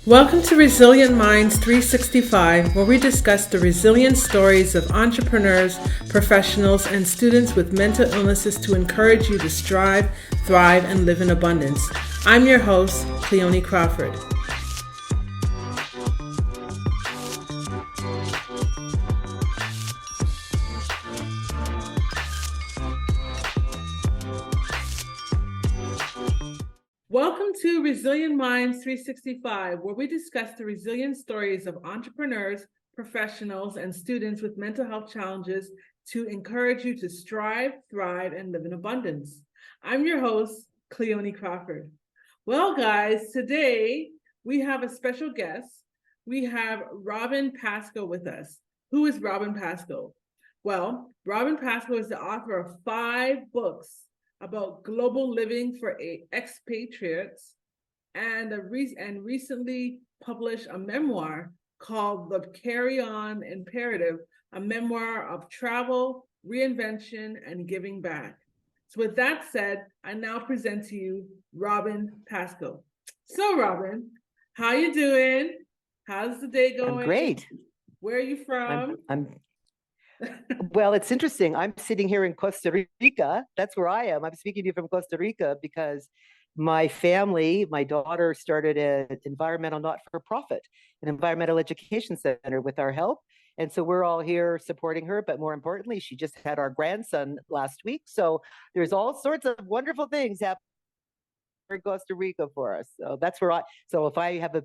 Welcome to Resilient Minds 365, where we discuss the resilient stories of entrepreneurs, professionals, and students with mental illnesses to encourage you to strive, thrive, and live in abundance. I'm your host, Cleone Crawford. Welcome to Resilient Minds 365, where we discuss the resilient stories of entrepreneurs, professionals, and students with mental health challenges to encourage you to strive, thrive, and live in abundance. I'm your host, Cleone Crawford. Well, guys, today we have a special guest. We have Robin Pascoe with us. Who is Robin Pascoe? Well, Robin Pascoe is the author of 5 books about global living for expatriates and recently published a memoir called The Carry On Imperative, a memoir of travel, reinvention, and giving back. So with that said, I now present to you Robin Pascoe. So Robin, how you doing? How's the day going? I'm great. Where are you from? Well, it's interesting. I'm sitting here in Costa Rica. That's where I am. I'm speaking to you from Costa Rica because my family, my daughter started an environmental not-for-profit, an environmental education center with our help. And so we're all here supporting her. But more importantly, she just had our grandson last week. So there's all sorts of wonderful things happening in Costa Rica for us. So that's where so if I have a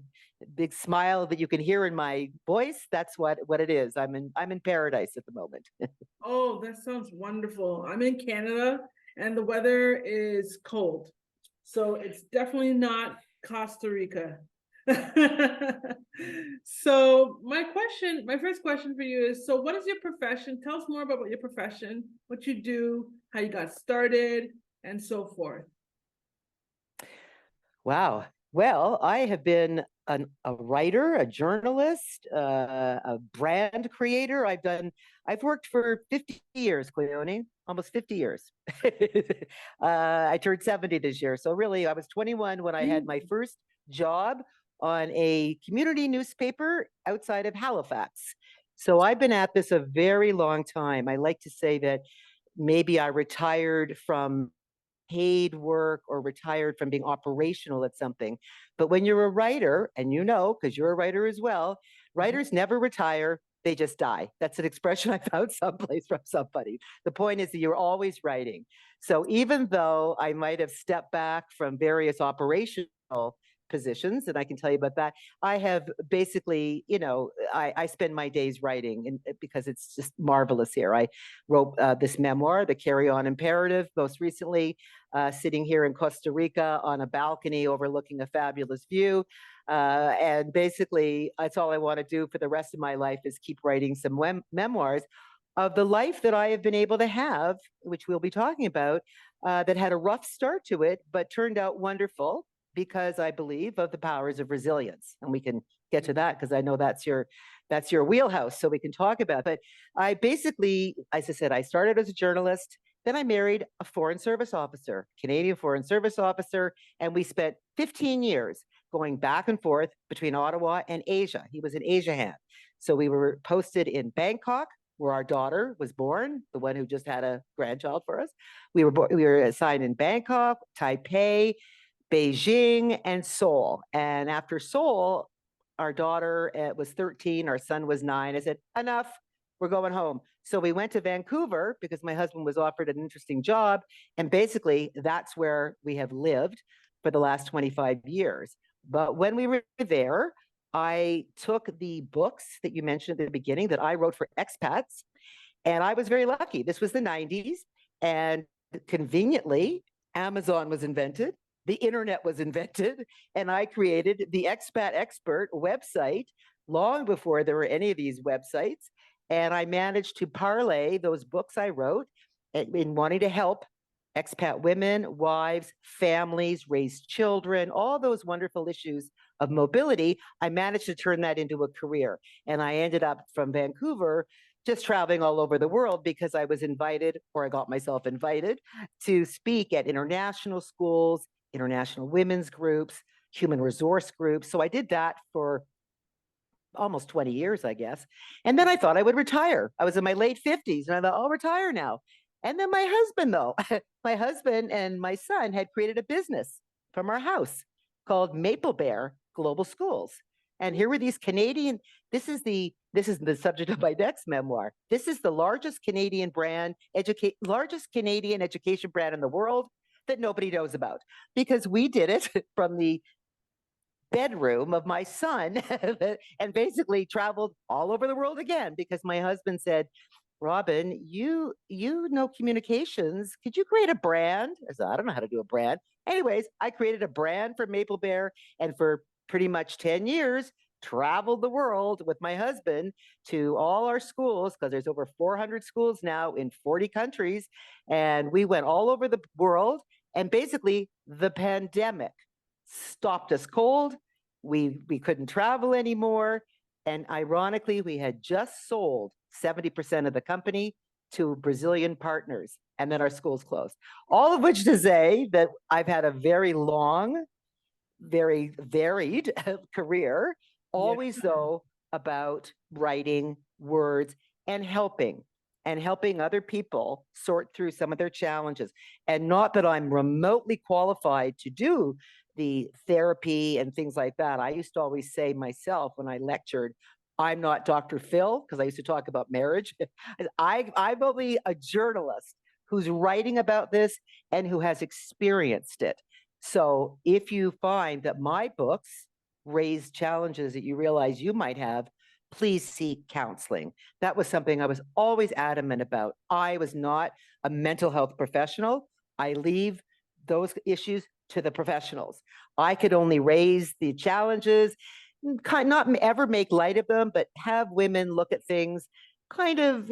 big smile that you can hear in my voice, that's what it is. I'm in paradise at the moment. Oh, that sounds wonderful. I'm in Canada and the weather is cold. So it's definitely not Costa Rica. So my first question for you is, so what is your profession? Tell us more about your profession, what you do, how you got started, and so forth. Wow. Well, I have been a writer, a journalist, a brand creator. I've worked for 50 years, Cleone, almost 50 years. I turned 70 this year. So really, I was 21 when I had my first job on a community newspaper outside of Halifax. So I've been at this a very long time. I like to say that maybe I retired from paid work or retired from being operational at something. But when you're a writer, and you know, because you're a writer as well, writers never retire, they just die. That's an expression I found someplace from somebody. The point is that you're always writing. So even though I might have stepped back from various operational positions, and I can tell you about that, I have basically, I spend my days writing, and because it's just marvelous here. I wrote this memoir, The Carry On Imperative, most recently, sitting here in Costa Rica on a balcony overlooking a fabulous view. And basically, that's all I want to do for the rest of my life is keep writing some memoirs of the life that I have been able to have, which we'll be talking about, that had a rough start to it, but turned out wonderful because I believe of the powers of resilience. And we can get to that because I know that's your wheelhouse, so we can talk about it. But I basically, as I said, I started as a journalist. Then I married a foreign service officer, Canadian foreign service officer, and we spent 15 years going back and forth between Ottawa and Asia. He was an Asia hand. So we were posted in Bangkok, where our daughter was born, the one who just had a grandchild for us. We were assigned in Bangkok, Taipei, Beijing, and Seoul. And after Seoul, our daughter was 13, our son was 9. I said, enough, we're going home. So we went to Vancouver because my husband was offered an interesting job. And basically, that's where we have lived for the last 25 years. But when we were there, I took the books that you mentioned at the beginning that I wrote for expats. And I was very lucky. This was the 90s. And conveniently, Amazon was invented. The internet was invented, and I created the Expat Expert website long before there were any of these websites. And I managed to parlay those books I wrote in wanting to help expat women, wives, families, raise children, all those wonderful issues of mobility. I managed to turn that into a career. And I ended up from Vancouver just traveling all over the world because I was invited, or I got myself invited, to speak at international schools, international women's groups, human resource groups. So I did that for almost 20 years, I guess. And then I thought I would retire. I was in my late 50s and I thought, I'll retire now. And then my husband, though, my husband and my son had created a business from our house called Maple Bear Global Schools. And here were these Canadian, this is the subject of my next memoir. This is the largest Canadian largest Canadian education brand in the world that nobody knows about, because we did it from the bedroom of my son and basically traveled all over the world again, because my husband said, Robin, you know communications. Could you create a brand? I said, I don't know how to do a brand. Anyways, I created a brand for Maple Bear, and for pretty much 10 years, traveled the world with my husband to all our schools, because there's over 400 schools now in 40 countries. And we went all over the world. And basically, the pandemic stopped us cold. We couldn't travel anymore. And ironically, we had just sold 70% of the company to Brazilian partners. And then our schools closed. All of which to say that I've had a very long, very varied career, always though about writing words and helping other people sort through some of their challenges. And not that I'm remotely qualified to do the therapy and things like that. I used to always say myself when I lectured, I'm not Dr. Phil, because I used to talk about marriage. I'm only a journalist who's writing about this and who has experienced it. So if you find that my books raise challenges that you realize you might have, please seek counseling. That was something I was always adamant about. I was not a mental health professional. I leave those issues to the professionals. I could only raise the challenges, not ever make light of them, but have women look at things kind of,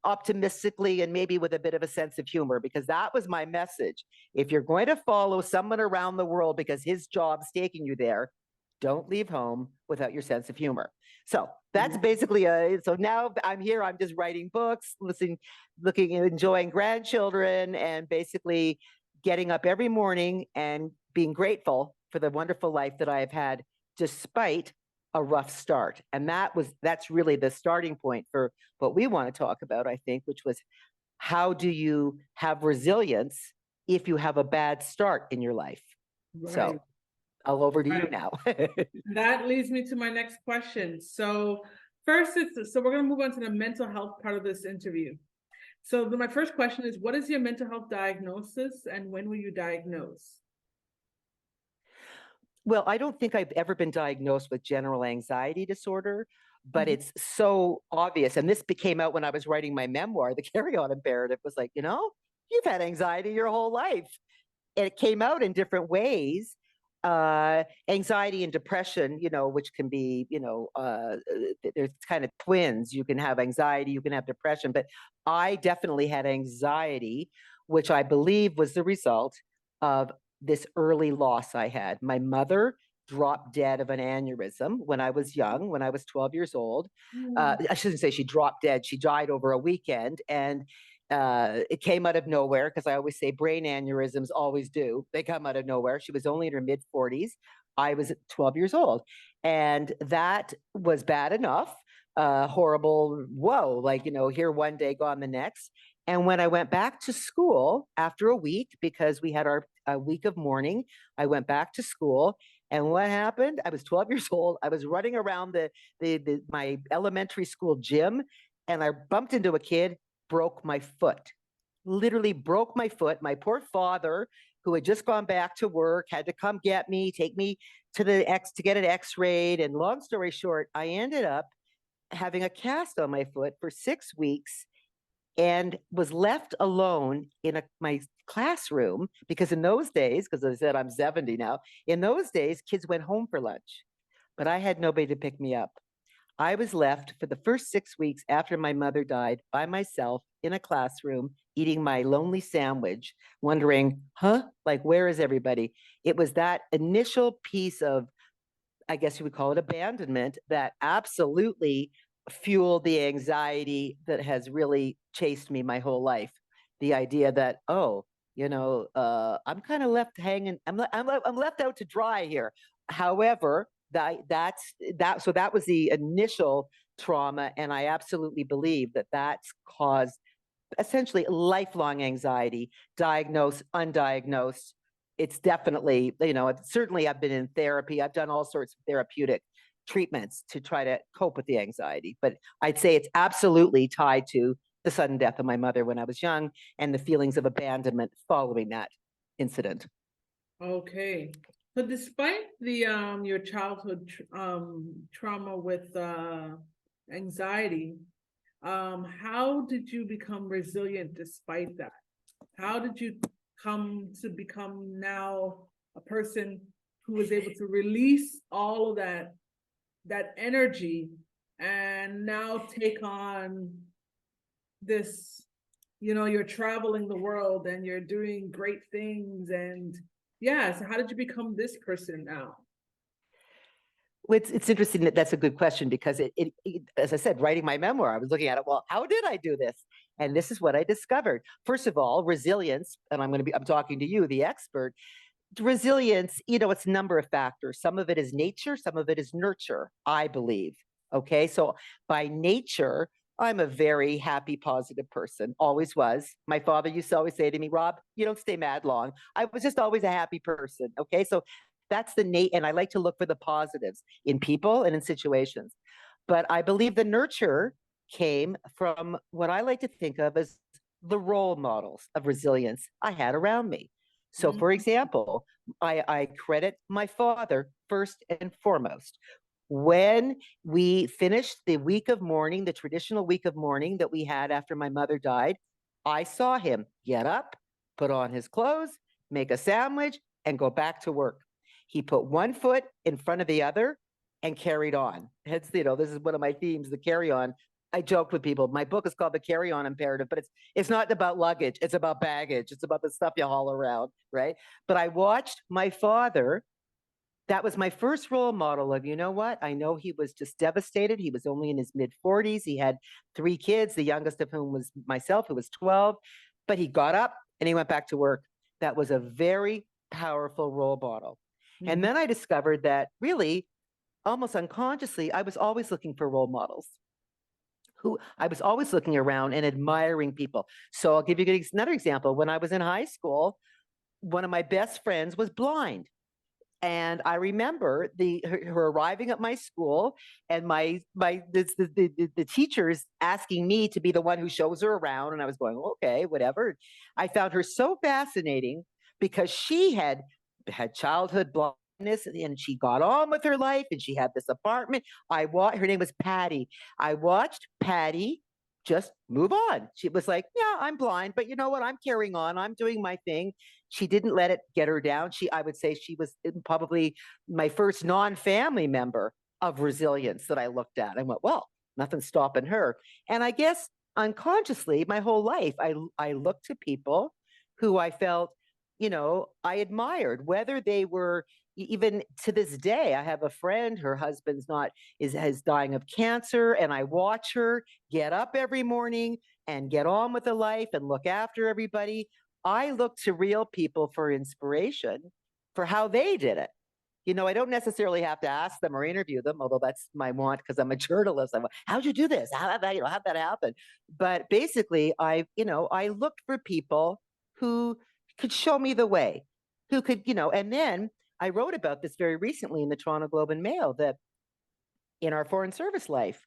optimistically and maybe with a bit of a sense of humor, because that was my message. If you're going to follow someone around the world because his job's taking you there, don't leave home without your sense of humor. So that's basically so now I'm here, I'm just writing books, enjoying grandchildren, and basically getting up every morning and being grateful for the wonderful life that I have had despite a rough start. And that's really the starting point for what we want to talk about, I think, which was, how do you have resilience if you have a bad start in your life? Right. So I'll over to you now. That leads me to my next question. So first, so we're going to move on to the mental health part of this interview. So my first question is, what is your mental health diagnosis and when were you diagnosed? Well, I don't think I've ever been diagnosed with general anxiety disorder, but it's so obvious. And this came out when I was writing my memoir, The Carry-On Imperative. Was like, you've had anxiety your whole life. And it came out in different ways. Anxiety and depression, which can be, there's kind of twins. You can have anxiety, you can have depression, but I definitely had anxiety, which I believe was the result of this early loss I had. My mother dropped dead of an aneurysm when I was young, when I was 12 years old. I shouldn't say she dropped dead. She died over a weekend, and it came out of nowhere, because I always say brain aneurysms always do. They come out of nowhere. She was only in her mid 40s. I was 12 years old. And that was bad enough. Horrible, whoa, like, here one day, gone the next. And when I went back to school after a week, because we had our week of mourning, I went back to school. And what happened? I was 12 years old. I was running around my elementary school gym, and I bumped into a kid, broke my foot. Literally broke my foot. My poor father, who had just gone back to work, had to come get me, take me to get an x-rayed. And long story short, I ended up having a cast on my foot for 6 weeks and was left alone in my classroom, because in those days, because I said I'm 70 now, in those days, kids went home for lunch, but I had nobody to pick me up. I was left for the first 6 weeks after my mother died by myself in a classroom, eating my lonely sandwich, wondering, like, where is everybody? It was that initial piece of, I guess you would call it abandonment, that absolutely fueled the anxiety that has really chased me my whole life. The idea that, I'm kind of left hanging. I'm left out to dry here. However, so that was the initial trauma, and I absolutely believe that that's caused essentially lifelong anxiety, diagnosed, undiagnosed. It's definitely, certainly I've been in therapy. I've done all sorts of therapeutic treatments to try to cope with the anxiety. But I'd say it's absolutely tied to the sudden death of my mother when I was young and the feelings of abandonment following that incident. Okay. So despite the your childhood trauma with anxiety, how did you become resilient despite that? How did you come to become now a person who was able to release all of that energy and now take on this, you're traveling the world and you're doing great things, and yeah, so how did you become this person now? Well, it's interesting that that's a good question because as I said, writing my memoir, I was looking at it. Well, how did I do this? And this is what I discovered. First of all, resilience, and I'm talking to you, the expert. Resilience, it's a number of factors. Some of it is nature, some of it is nurture, I believe. Okay, so by nature, I'm a very happy, positive person, always was. My father used to always say to me, Rob, you don't stay mad long. I was just always a happy person. Okay, so that's and I like to look for the positives in people and in situations. But I believe the nurture came from what I like to think of as the role models of resilience I had around me. So, for Mhm. example, I credit my father first and foremost. When we finished the week of mourning, the traditional week of mourning that we had after my mother died, I saw him get up, put on his clothes, make a sandwich, and go back to work. He put one foot in front of the other and carried on. This is one of my themes, the carry on. I joked with people. My book is called The Carry On Imperative, but it's not about luggage. It's about baggage. It's about the stuff you haul around, right? But I watched my father. That was my first role model of, you know what? I know he was just devastated. He was only in his mid 40s. He had 3 kids, the youngest of whom was myself, who was 12. But he got up and he went back to work. That was a very powerful role model. And Mhm. then I discovered that really, almost unconsciously, I was always looking for role models who I was always looking around and admiring people. So I'll give you another example. When I was in high school, one of my best friends was blind. And I remember her arriving at my school and the teachers asking me to be the one who shows her around. And I was going, okay, whatever. I found her so fascinating because she had childhood blindness and she got on with her life and she had this apartment. Her name was Patty. I watched Patty just move on. She was like, yeah, I'm blind, but you know what? I'm carrying on. I'm doing my thing. She didn't let it get her down. I would say she was probably my first non-family member of resilience that I looked at. I went, well, nothing's stopping her. And I guess unconsciously, my whole life, I looked to people who I felt, I admired, whether they were even to this day. I have a friend, her husband's not is dying of cancer, and I watch her get up every morning and get on with the life and look after everybody. I look to real people for inspiration for how they did it. I don't necessarily have to ask them or interview them, although that's my want because I'm a journalist. I'm like, how'd you do this? How'd that happen? But basically, I looked for people who could show me the way, who could, and then I wrote about this very recently in the Toronto Globe and Mail that in our foreign service life,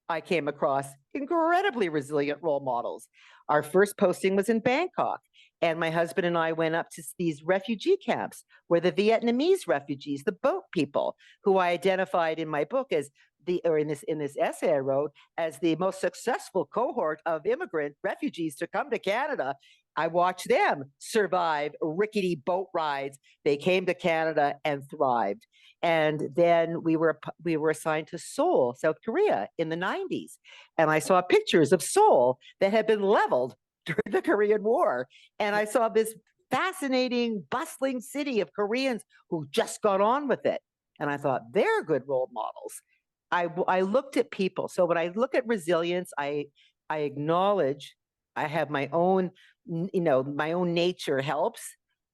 I came across incredibly resilient role models. Our first posting was in Bangkok, and my husband and I went up to these refugee camps where the Vietnamese refugees, the boat people, who I identified in my book as in this essay I wrote as the most successful cohort of immigrant refugees to come to Canada. I watched them survive rickety boat rides. They came to Canada and thrived. And then we were assigned to Seoul, South Korea in the 90s. And I saw pictures of Seoul that had been leveled during the Korean War. And I saw this fascinating, bustling city of Koreans who just got on with it. And I thought, they're good role models. I looked at people. So when I look at resilience, I acknowledge I have my own, my own nature helps.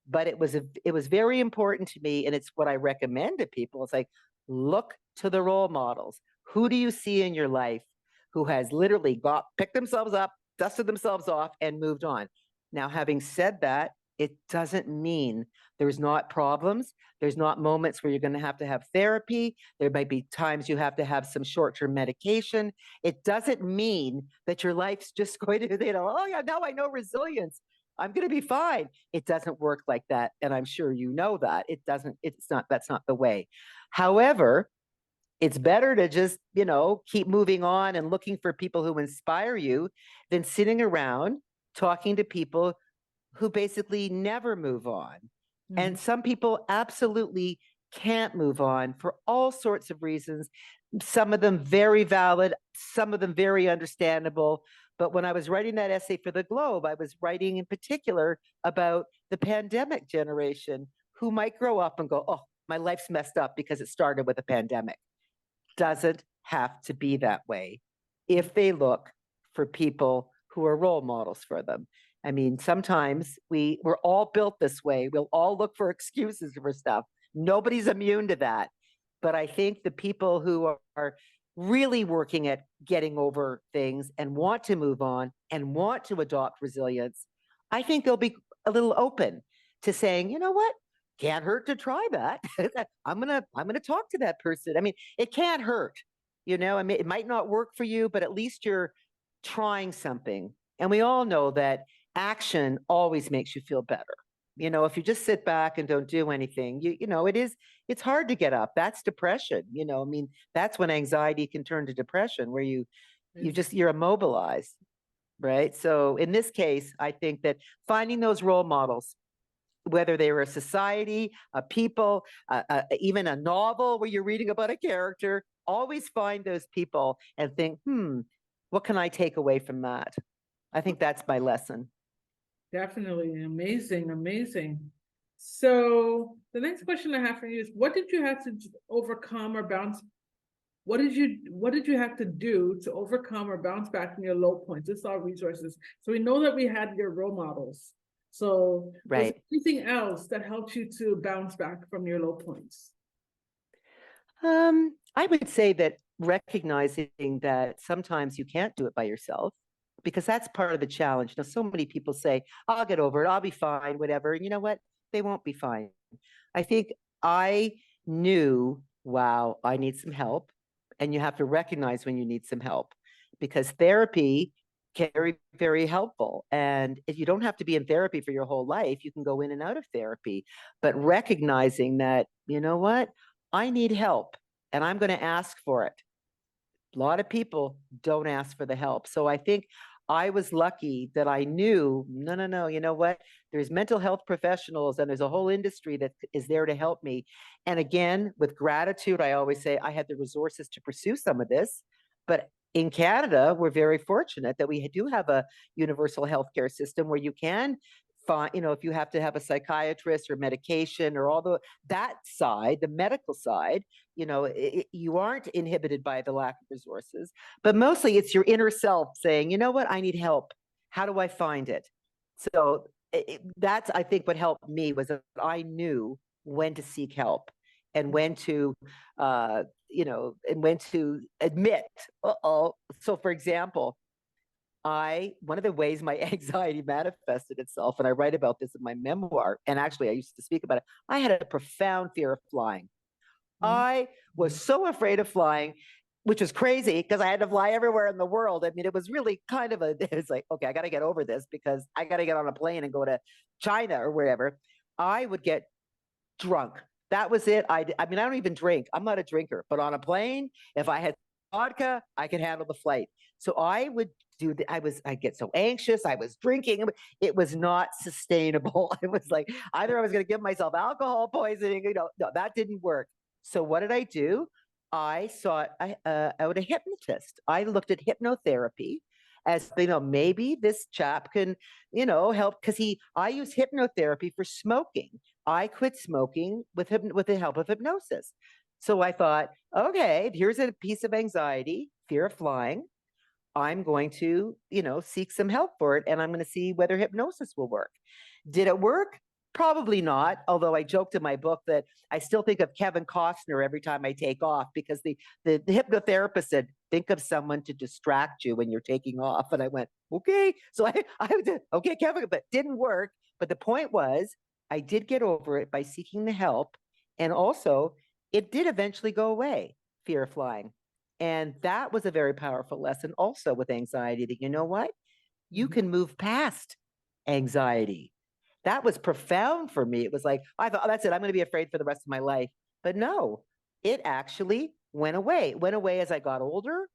but it was very important to me, and it's what I recommend to people. It's like, look to the role models. Who do you see in your life who has literally picked themselves up, dusted themselves off, and moved on? Now, having said that, it doesn't mean there's not problems. There's not moments where you're going to have therapy. There might be times you have to have some short-term medication. It doesn't mean that your life's just going to, oh yeah, now I know resilience, I'm going to be fine. It doesn't work like that. And I'm sure you know that. That's not the way. However, it's better to just, keep moving on and looking for people who inspire you than sitting around talking to people who basically never move on. Mhm. And some people absolutely can't move on for all sorts of reasons. Some of them very valid, some of them very understandable. But when I was writing that essay for the Globe, I was writing in particular about the pandemic generation who might grow up and go, oh, my life's messed up because it started with a pandemic. Doesn't have to be that way if they look for people who are role models for them. I mean, sometimes we're all built this way. We'll all look for excuses for stuff. Nobody's immune to that. But I think the people who are really working at getting over things and want to move on and want to adopt resilience, I think they'll be a little open to saying, you know what? Can't hurt to try that. I'm gonna talk to that person. I mean, it can't hurt. I mean, it might not work for you, but at least you're trying something. And we all know that action always makes you feel better. If you just sit back and don't do anything, it's hard to get up. That's depression. I mean, that's when anxiety can turn to depression, where you're immobilized, right? So in this case, I think that finding those role models, whether they were a society, a people, even a novel where you're reading about a character, always find those people and think, what can I take away from that? I think that's my lesson. Definitely. Amazing, amazing. So the next question I have for you is, what did you have to overcome or bounce? What did you have to do to overcome or bounce back from your low points? This is our resources. So we know that we had your role models. So was there Right. anything else that helped you to bounce back from your low points? I would say that recognizing that sometimes you can't do it by yourself, because that's part of the challenge. So many people say, I'll get over it, I'll be fine, whatever. And you know what? They won't be fine. I think I knew, wow, I need some help. And you have to recognize when you need some help, because therapy can be very, very helpful. And if you don't have to be in therapy for your whole life, you can go in and out of therapy. But recognizing that, you know what? I need help and I'm going to ask for it. A lot of people don't ask for the help. So I think I was lucky that I knew, no, you know what? There's mental health professionals and there's a whole industry that is there to help me. And again, with gratitude, I always say I had the resources to pursue some of this. But in Canada, we're very fortunate that we do have a universal healthcare system where you can find, if you have to have a psychiatrist or medication or that side, the medical side, you aren't inhibited by the lack of resources. But mostly it's your inner self saying, you know what, I need help. How do I find it? So that's, I think, what helped me was that I knew when to seek help and when to, and when to admit, So for example, one of the ways my anxiety manifested itself, and I write about this in my memoir, and actually I used to speak about it, I had a profound fear of flying. I was so afraid of flying, which was crazy because I had to fly everywhere in the world. I mean, it was really kind of it's like, okay, I got to get over this because I got to get on a plane and go to China or wherever. I would get drunk. That was it. I mean, I don't even drink. I'm not a drinker, but on a plane, if I had vodka, I could handle the flight. So I would I get so anxious. I was drinking. It was not sustainable. It was like either I was going to give myself alcohol poisoning, no, that didn't work. So what did I do? I sought out a hypnotist. I looked at hypnotherapy as, maybe this chap can, help, because I use hypnotherapy for smoking. I quit smoking with the help of hypnosis. So I thought, okay, here's a piece of anxiety, fear of flying. I'm going to, seek some help for it, and I'm going to see whether hypnosis will work. Did it work? Probably not, although I joked in my book that I still think of Kevin Costner every time I take off, because the hypnotherapist said, think of someone to distract you when you're taking off. And I went, okay. So I did, okay, Kevin, but didn't work. But the point was, I did get over it by seeking the help. And also, it did eventually go away, fear of flying. And that was a very powerful lesson also with anxiety, that you know what? You Mhm. can move past anxiety. That was profound for me. It was like, I thought, oh, that's it. I'm going to be afraid for the rest of my life. But no, it actually went away. It went away as I got older.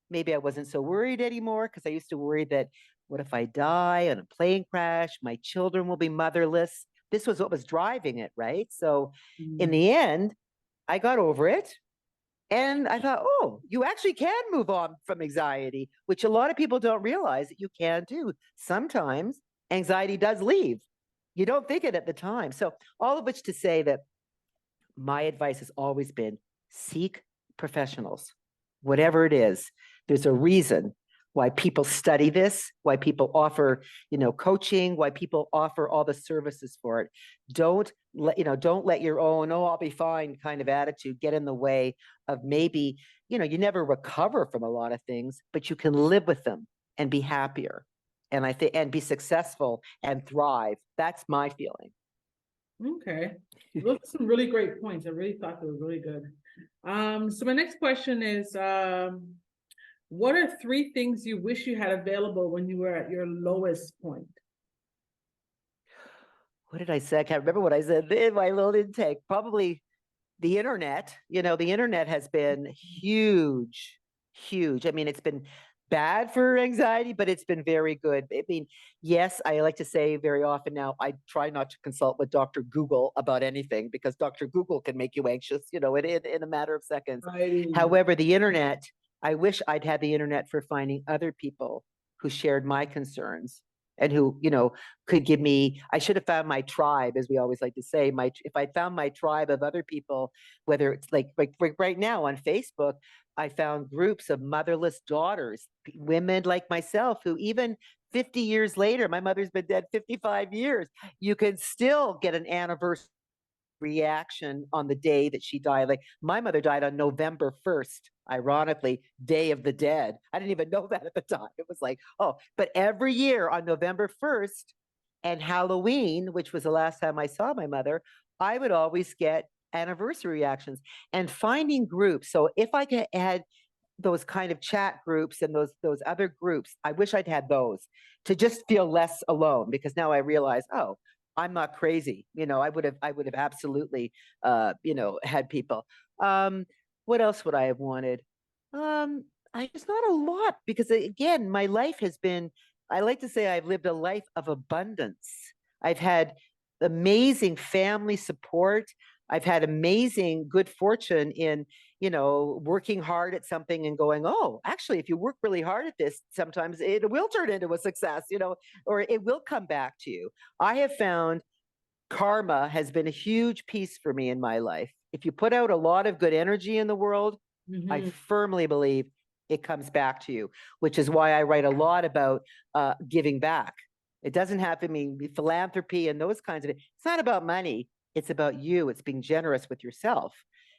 Maybe I wasn't so worried anymore, because I used to worry that, what if I die in a plane crash? My children will be motherless. This was what was driving it, right? So in Mm. the end, I got over it. And I thought, oh, you actually can move on from anxiety, which a lot of people don't realize that you can do. Sometimes anxiety does leave. You don't think it at the time. So, all of which to say that my advice has always been, seek professionals, whatever it is. There's a reason why people study this, why people offer, coaching, why people offer all the services for it. Don't let your own, oh, I'll be fine kind of attitude get in the way of, maybe, you never recover from a lot of things, but you can live with them and be happier. And I think, and be successful and thrive. That's my feeling. Okay. Those are some really great points. I really thought they were really good. So my next question is, what are three things you wish you had available when you were at your lowest point? What did I say? I can't remember what I said in my little intake. Probably the internet. The internet has been huge, huge. I mean, it's been bad for anxiety, but it's been very good. I mean, yes, I like to say very often now, I try not to consult with Dr. Google about anything, because Dr. Google can make you anxious, in a matter of seconds. Right. However, the internet, I wish I'd had the internet for finding other people who shared my concerns, and who, could give me, I should have found my tribe, as we always like to say. If I found my tribe of other people, whether it's like right now on Facebook, I found groups of motherless daughters, women like myself, who even 50 years later, my mother's been dead 55 years, you can still get an anniversary reaction on the day that she died. Like, my mother died on November 1st, ironically, Day of the Dead. I didn't even know that at the time. It was like, oh, but every year on November 1st and Halloween, which was the last time I saw my mother, I would always get anniversary reactions, and finding groups. So if I could add those kind of chat groups and those other groups, I wish I'd had those, to just feel less alone, because now I realize, oh, I'm not crazy. I would have absolutely had people. Um, what else would I have wanted? I just, not a lot, because again, my life has been, I like to say, I've lived a life of abundance. I've had amazing family support. I've had amazing good fortune in, working hard at something and going, oh, actually, if you work really hard at this, sometimes it will turn into a success, or it will come back to you. I have found karma has been a huge piece for me in my life. If you put out a lot of good energy in the world, I Mhm. firmly believe it comes back to you, which is why I write a lot about giving back. It doesn't have to mean philanthropy and those kinds of things. It's not about money. It's about you. It's being generous with yourself.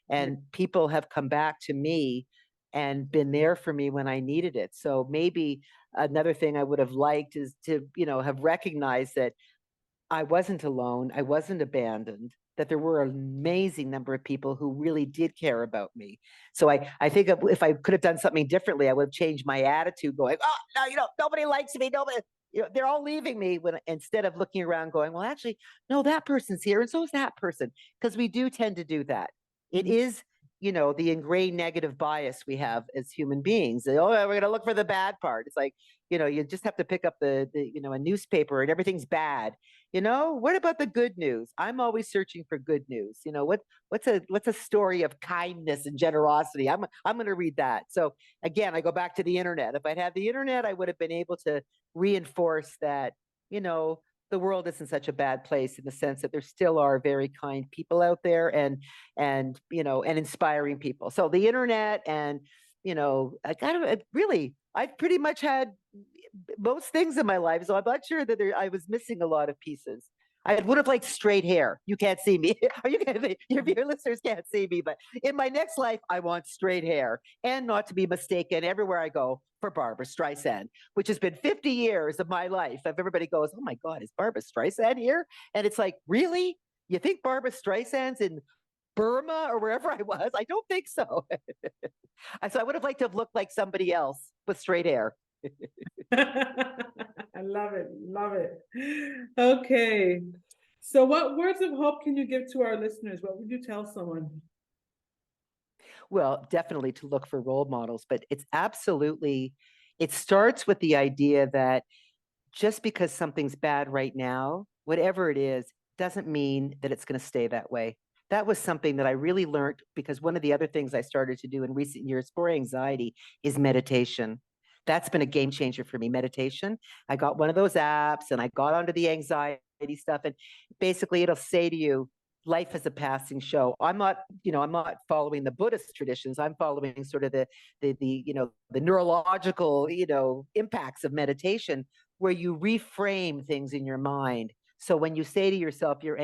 Yeah. And people have come back to me and been there for me when I needed it. So maybe another thing I would have liked is to, have recognized that I wasn't alone. I wasn't abandoned, that there were an amazing number of people who really did care about me. So I think if I could have done something differently, I would have changed my attitude, going, oh, no, nobody likes me. Nobody, they're all leaving me, when, instead of looking around going, well, actually, no, that person's here. And so is that person. Because we do tend to do that. It Mhm. is, the ingrained negative bias we have as human beings. Oh, we're going to look for the bad part. It's like, you just have to pick up a newspaper and everything's bad. What about the good news? I'm always searching for good news. What's a story of kindness and generosity? I'm going to read that. So again, I go back to the internet. If I'd had the internet, I would have been able to reinforce that, you know, the world isn't such a bad place, in the sense that there still are very kind people out there, and inspiring people. So the internet, and I've pretty much had most things in my life. So I'm not sure that I was missing a lot of pieces. I would have liked straight hair. You can't see me. Your listeners can't see me, but in my next life, I want straight hair and not to be mistaken everywhere I go for Barbara Streisand, which has been 50 years of my life. If everybody goes, oh my God, is Barbara Streisand here? And it's like, really? You think Barbara Streisand's in Burma or wherever I was? I don't think so. So I would have liked to have looked like somebody else with straight hair. I love it. Love it. Okay. So what words of hope can you give to our listeners? What would you tell someone? Well, definitely to look for role models, but it's absolutely, it starts with the idea that just because something's bad right now, whatever it is, doesn't mean that it's going to stay that way. That was something that I really learned because one of the other things I started to do in recent years for anxiety is meditation. That's been a game changer for me, meditation. I got one of those apps and I got onto the anxiety stuff, and basically it'll say to you, life is a passing show. I'm not following the Buddhist traditions. I'm following sort of the neurological, impacts of meditation, where you reframe things in your mind. So when you say to yourself you're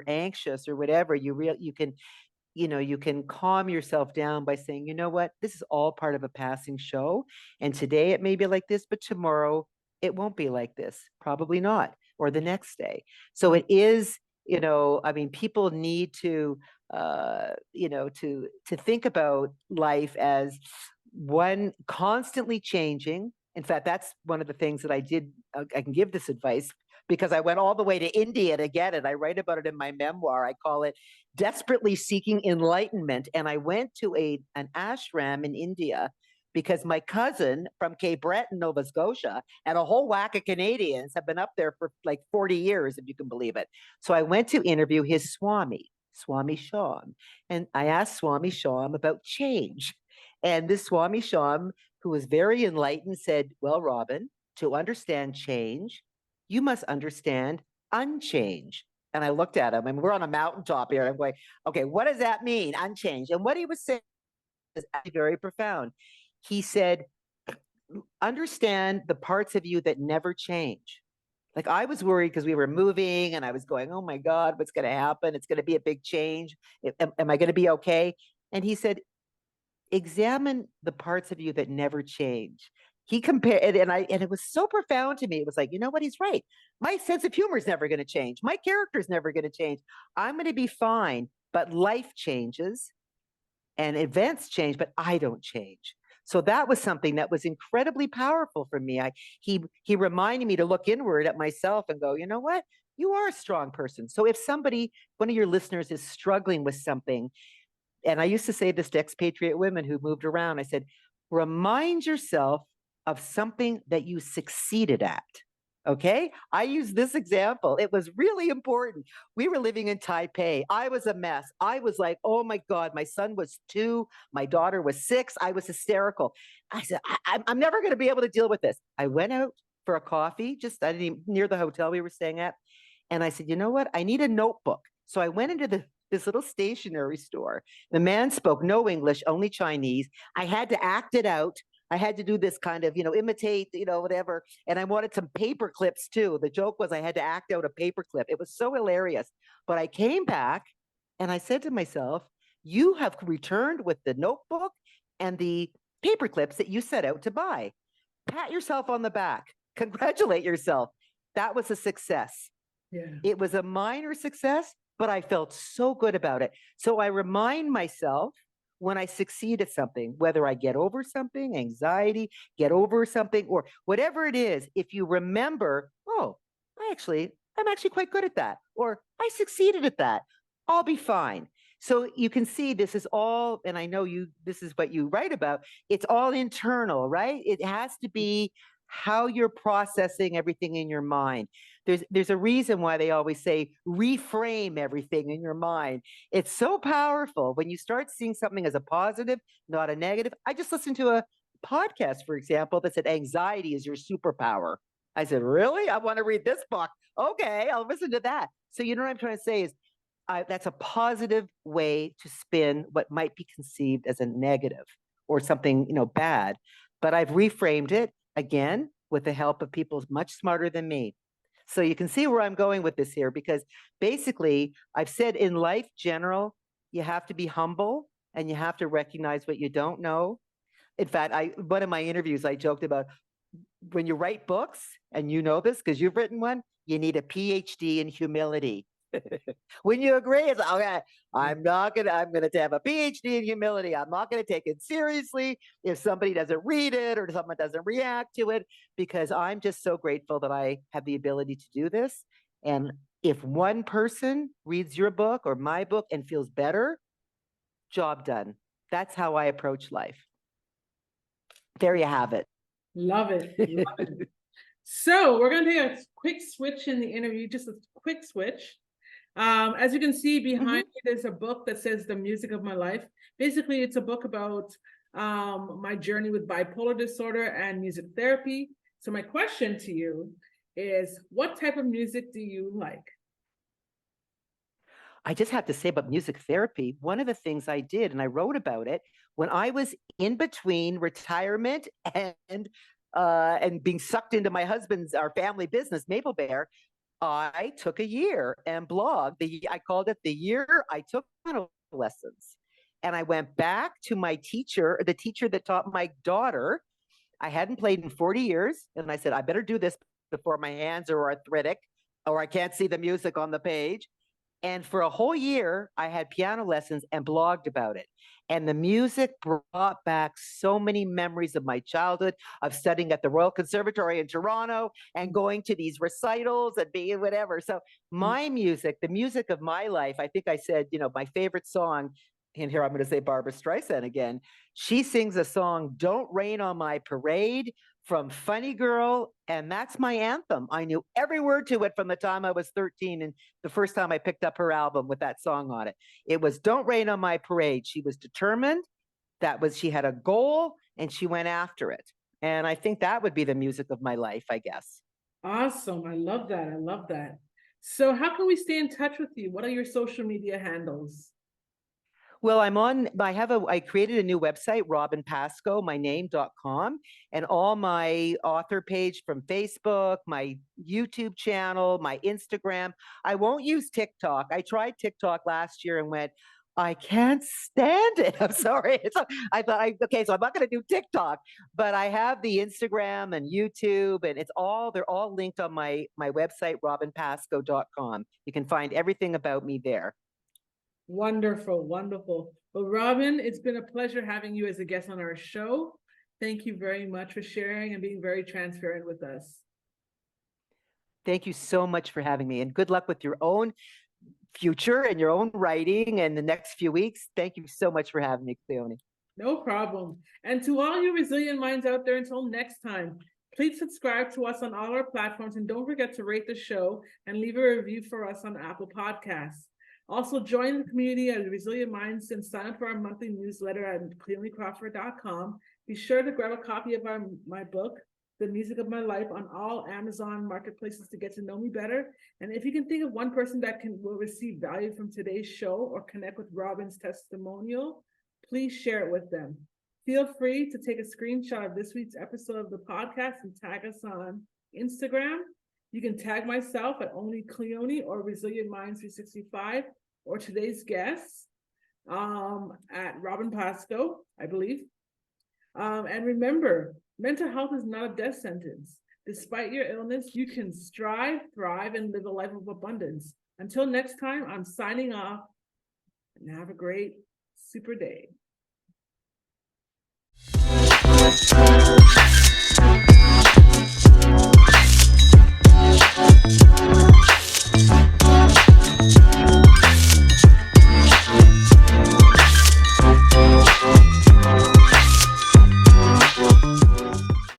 anxious or whatever, you can calm yourself down by saying, you know what, this is all part of a passing show, and today it may be like this, but tomorrow it won't be like this, probably not, or the next day. So it is, I mean, people need to to think about life as one constantly changing. In fact, that's one of the things that I did. I can give this advice because I went all the way to India to get it. I write about it in my memoir. I call it Desperately Seeking Enlightenment. And I went to an ashram in India because my cousin from Cape Breton, Nova Scotia, and a whole whack of Canadians have been up there for like 40 years, if you can believe it. So I went to interview his Swami, Swami Sham. And I asked Swami Sham about change. And this Swami Sham, who was very enlightened, said, well, Robin, to understand change, you must understand unchange. And I looked at him, and we're on a mountaintop here. And I'm going, okay, what does that mean, unchanged? And what he was saying is actually very profound. He said, understand the parts of you that never change. Like I was worried because we were moving and I was going, oh my God, what's going to happen? It's going to be a big change. Am I going to be okay? And he said, examine the parts of you that never change. He compared, and it was so profound to me. It was like, you know what? He's right. My sense of humor is never going to change. My character is never going to change. I'm going to be fine, but life changes and events change, but I don't change. So that was something that was incredibly powerful for me. He reminded me to look inward at myself and go, you know what? You are a strong person. So if one of your listeners is struggling with something, and I used to say this to expatriate women who moved around, I said, remind yourself of something that you succeeded at. Okay. I use this example. It was really important. We were living in Taipei. I was a mess. I was like, oh my God, my son was 2. My daughter was 6. I was hysterical. I said, I'm never going to be able to deal with this. I went out for a coffee, just near the hotel we were staying at. And I said, you know what? I need a notebook. So I went into this little stationery store. The man spoke no English, only Chinese. I had to act it out. I had to do this kind of, imitate, whatever. And I wanted some paper clips too. The joke was I had to act out a paper clip. It was so hilarious. But I came back and I said to myself, you have returned with the notebook and the paper clips that you set out to buy. Pat yourself on the back. Congratulate yourself. That was a success. Yeah. It was a minor success, but I felt so good about it. So I remind myself when I succeed at something, whether I get over something, anxiety, get over something, or whatever it is, if you remember, oh, I'm actually quite good at that, or I succeeded at that, I'll be fine. So you can see this is all, and I know this is what you write about, it's all internal, right? It has to be how you're processing everything in your mind. There's a reason why they always say reframe everything in your mind. It's so powerful when you start seeing something as a positive, not a negative. I just listened to a podcast, for example, that said anxiety is your superpower. I said, really? I want to read this book. Okay, I'll listen to that. So you know what I'm trying to say is that's a positive way to spin what might be conceived as a negative or something, bad. But I've reframed it again with the help of people much smarter than me. So you can see where I'm going with this here, because basically I've said in life general, you have to be humble and you have to recognize what you don't know. In fact, one of my interviews, I joked about when you write books, and you know this because you've written one, you need a PhD in humility. When you agree, it's okay. I'm gonna have a PhD in humility. I'm not gonna take it seriously if somebody doesn't read it or someone doesn't react to it, because I'm just so grateful that I have the ability to do this. And if one person reads your book or my book and feels better, job done. That's how I approach life. There you have it. Love it. Love it. So we're going to take a quick switch in the interview, just a quick switch. As you can see behind me, there's a book that says The Music of My Life. Basically, it's a book about my journey with bipolar disorder and music therapy. So my question to you is, what type of music do you like? I just have to say about music therapy, one of the things I did, and I wrote about it, when I was in between retirement and being sucked into our family business, Maple Bear, I took a year and blogged. I called it the year I took piano lessons. And I went back to my teacher, the teacher that taught my daughter. I hadn't played in 40 years. And I said, I better do this before my hands are arthritic or I can't see the music on the page. And for a whole year, I had piano lessons and blogged about it. And the music brought back so many memories of my childhood, of studying at the Royal Conservatory in Toronto and going to these recitals and being whatever. So my music, the music of my life, I think I said, my favorite song, and here I'm going to say Barbara Streisand again. She sings a song, Don't Rain on My Parade, from Funny Girl, and that's my anthem. I knew every word to it from the time I was 13 and the first time I picked up her album with that song on it. It was Don't Rain on My Parade. She was determined. She had a goal and she went after it. And I think that would be the music of my life, I guess. Awesome. I love that. I love that. So how can we stay in touch with you? What are your social media handles? Well, I created a new website, Robin Pascoe, my name.com, and all my author page from Facebook, my YouTube channel, my Instagram. I won't use TikTok. I tried TikTok last year and went, I can't stand it. I'm sorry. Okay, so I'm not going to do TikTok, but I have the Instagram and YouTube, and they're all linked on my website, robinpascoe.com. You can find everything about me there. Wonderful, wonderful. Well, Robin, it's been a pleasure having you as a guest on our show. Thank you very much for sharing and being very transparent with us. Thank you so much for having me, and good luck with your own future and your own writing in the next few weeks. Thank you so much for having me, Cleone. No problem. And to all you resilient minds out there, until next time, please subscribe to us on all our platforms, and don't forget to rate the show and leave a review for us on Apple Podcasts. Also, join the community at Resilient Minds and sign up for our monthly newsletter at cleonelycrawford.com. Be sure to grab a copy of my book, The Music of My Life, on all Amazon marketplaces to get to know me better. And if you can think of one person that will receive value from today's show or connect with Robin's testimonial, please share it with them. Feel free to take a screenshot of this week's episode of the podcast and tag us on Instagram. You can tag myself at Only Cleone or Resilient Minds 365, or today's guest at Robin Pascoe, I believe. And remember, mental health is not a death sentence. Despite your illness, you can strive, thrive, and live a life of abundance. Until next time, I'm signing off, and have a great, super day.